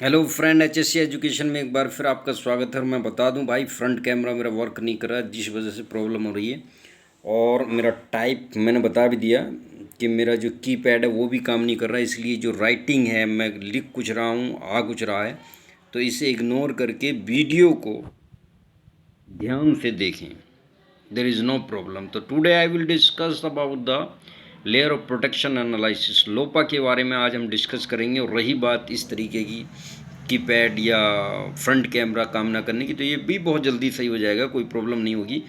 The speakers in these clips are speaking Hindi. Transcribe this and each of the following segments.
हेलो फ्रेंड, एचएससी एजुकेशन में एक बार फिर आपका स्वागत है। और मैं बता दूं भाई, फ्रंट कैमरा मेरा वर्क नहीं कर रहा है, जिस वजह से प्रॉब्लम हो रही है। और मेरा टाइप मैंने बता भी दिया कि मेरा जो कीपैड है वो भी काम नहीं कर रहा है, इसलिए जो राइटिंग है मैं लिख कुछ रहा हूँ आ कुछ रहा है, तो इसे इग्नोर करके वीडियो को ध्यान से देखें। There is no problem. तो today I will discuss about the layer of protection analysis. LOPA के बारे में आज हम डिस्कस करेंगे। और रही बात इस तरीके की कीपैड या फ्रंट कैमरा काम ना करने की, तो ये भी बहुत जल्दी सही हो जाएगा, कोई प्रॉब्लम नहीं होगी।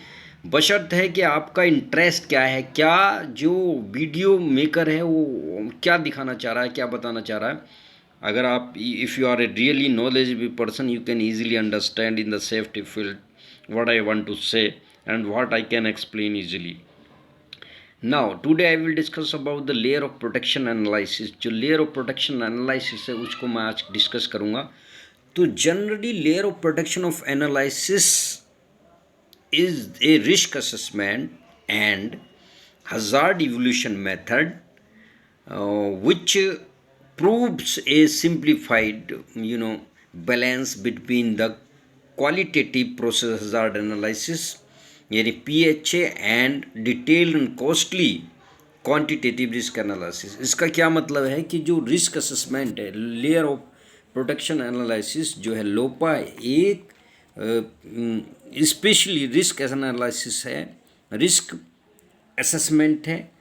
बशर्त है कि आपका इंटरेस्ट क्या है, क्या जो वीडियो मेकर है वो क्या दिखाना चाह रहा है, क्या बताना चाह रहा है। अगर आप, if you are a really knowledgeable person, you can easily understand in the safety field what I want to say and what I can explain easily. Now today I will discuss about the layer of protection analysis. जो layer of protection analysis है उसको मैं आज डिस्कस करूँगा। तो generally layer of protection of analysis is a risk assessment and hazard evaluation method which proves a simplified balance between the qualitative process hazard analysis यानी PHA and detailed and costly quantitative risk analysis. इसका क्या मतलब है कि जो रिस्क असेसमेंट है, लेयर ऑफ प्रोटेक्शन एनालिसिस जो है लोपा, एक स्पेशली रिस्क एनालिसिस है, रिस्क असेसमेंट है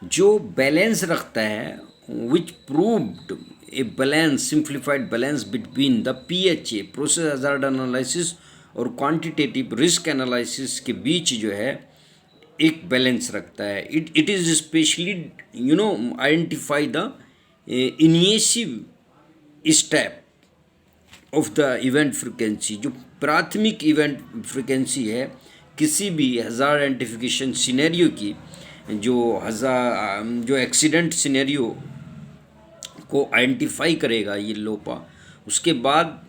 जो बैलेंस रखता है, which proved a balance, simplified balance between the PHA process hazard analysis और क्वांटिटेटिव रिस्क एनालिसिस के बीच जो है एक बैलेंस रखता है। It is specially identify the initial step of the event frequency. जो प्राथमिक इवेंट फ्रिक्वेंसी है किसी भी हज़ार आइडेंटिफिकेशन सिनेरियो की, जो एक्सीडेंट सिनेरियो को आइडेंटिफाई करेगा ये लोपा, उसके बाद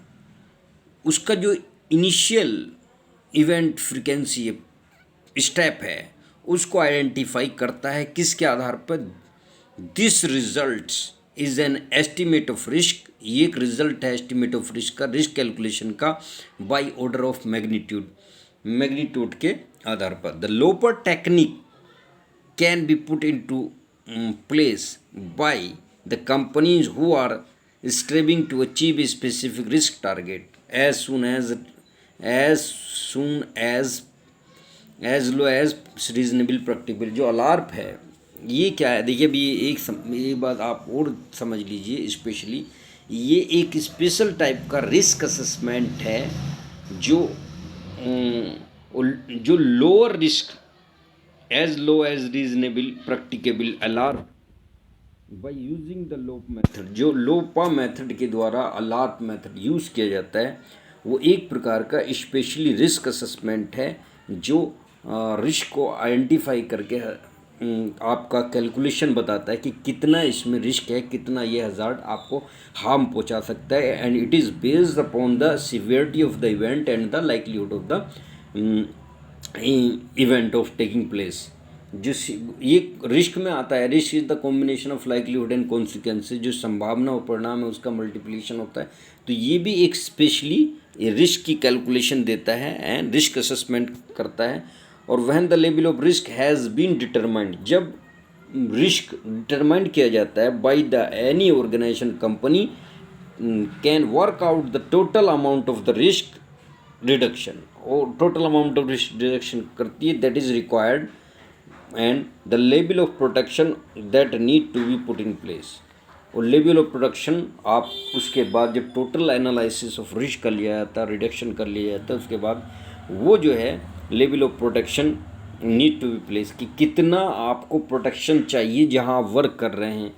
उसका जो इनिशियल इवेंट फ्रिक्वेंसी स्टेप है उसको आइडेंटिफाई करता है। किसके आधार पर? This result is an estimate of risk. ये एक रिजल्ट है एस्टिमेट ऑफ रिस्क का, रिस्क कैलकुलेशन का, बाय ऑर्डर ऑफ मैग्नीट्यूड के आधार पर। The LOPA technique can be put into place by the companies who are striving to achieve a specific risk target as low as reasonable practicable। जो अलार्प है ये क्या है? देखिए अभी एक बात आप और समझ लीजिए, स्पेशली ये एक स्पेशल टाइप का रिस्क असेसमेंट है जो lower risk as low as reasonable practicable alarm by using the lope method। जो लोपा मेथड के द्वारा अलार्प मेथड यूज़ किया जाता है वो एक प्रकार का स्पेशली रिस्क असेसमेंट है जो रिस्क को आइडेंटिफाई करके आपका कैलकुलेशन बताता है कि कितना इसमें रिस्क है, कितना ये हज़ार्ड आपको हार्म पहुंचा सकता है। And it is based upon the severity of the event and the likelihood of the event of taking place. जो ये रिस्क में आता है, risk is the combination of likelihood and consequences. जो संभावना और परिणाम है उसका मल्टीप्लिकेशन होता है। तो ये भी एक स्पेशली रिस्क की कैलकुलेशन देता है एंड रिस्क असेसमेंट करता है। और when the level of risk has been determined, जब रिस्क डिटरमाइंड किया जाता है by the any organisation, company can work out the total amount of the risk reduction, और total amount of risk reduction करती है that is required and the level of protection that need to be put in place. और लेवल ऑफ प्रोटेक्शन आप उसके बाद जब टोटल एनालिसिस ऑफ रिस्क कर लिया जाता है, रिडक्शन कर लिया जाता है, उसके बाद वो जो है level of protection need to be place, कि कितना आपको प्रोटेक्शन चाहिए जहाँ आप वर्क कर रहे हैं,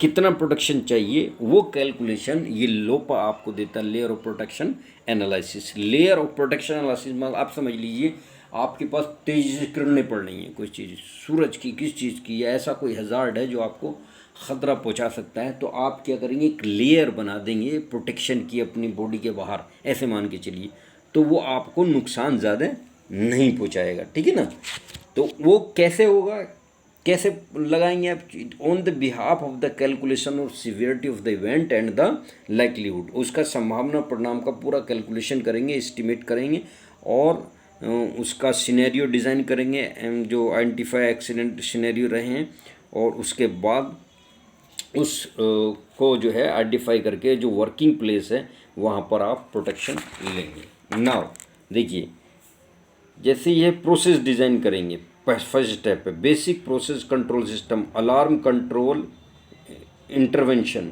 कितना प्रोटेक्शन चाहिए, वो कैलकुलेशन ये लोपा आपको देता है। Layer of protection analysis. Layer of protection analysis मतलब आप समझ लीजिए आपके पास तेज़ी से किरणें पड़ रही हैं, कोई चीज़ सूरज की, किस चीज़ की, या ऐसा कोई हज़ार्ड है जो आपको ख़तरा पहुंचा सकता है, तो आप क्या करेंगे, एक लेयर बना देंगे प्रोटेक्शन की अपनी बॉडी के बाहर, ऐसे मान के चलिए, तो वो आपको नुकसान ज़्यादा नहीं पहुंचाएगा। ठीक है ना? तो वो कैसे होगा? कैसे लगाएंगे आप? On the behalf of the calculation of severity of the event and the likelihood, उसका संभावना परिणाम का पूरा कैलकुलेशन करेंगे, एस्टिमेट करेंगे और उसका सिनेरियो डिज़ाइन करेंगे जो आइडेंटिफाई एक्सीडेंट सिनेरियो रहे हैं, और उसके बाद उस को जो है आइडेंटिफाई करके जो वर्किंग प्लेस है वहाँ पर आप प्रोटेक्शन लेंगे। नाउ देखिए, जैसे ये प्रोसेस डिज़ाइन करेंगे, फर्स्ट स्टेप है basic process control system, alarm control intervention,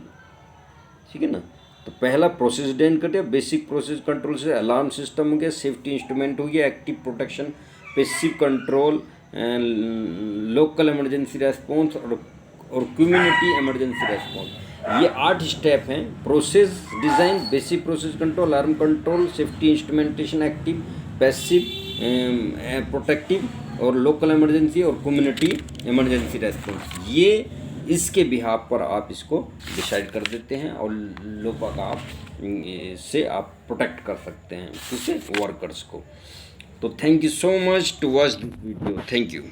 ठीक है ना। तो पहला प्रोसेस डिजाइन कर दिया, बेसिक प्रोसेस कंट्रोल से अलार्म सिस्टम हो गया, सेफ्टी इंस्ट्रूमेंट हो गया, active protection, passive control, local emergency response और कम्युनिटी इमरजेंसी रेस्पॉन्स। ये 8 स्टेप हैं, process design, basic process control, alarm control, safety instrumentation, active, passive, protective और लोकल इमरजेंसी और कम्युनिटी इमरजेंसी रेस्पॉन्स। ये इसके बिहाफ पर आप इसको डिसाइड कर देते हैं और लोपा का आप से आप प्रोटेक्ट कर सकते हैं किसे, वर्कर्स को। तो thank you so much to watch this video, thank you.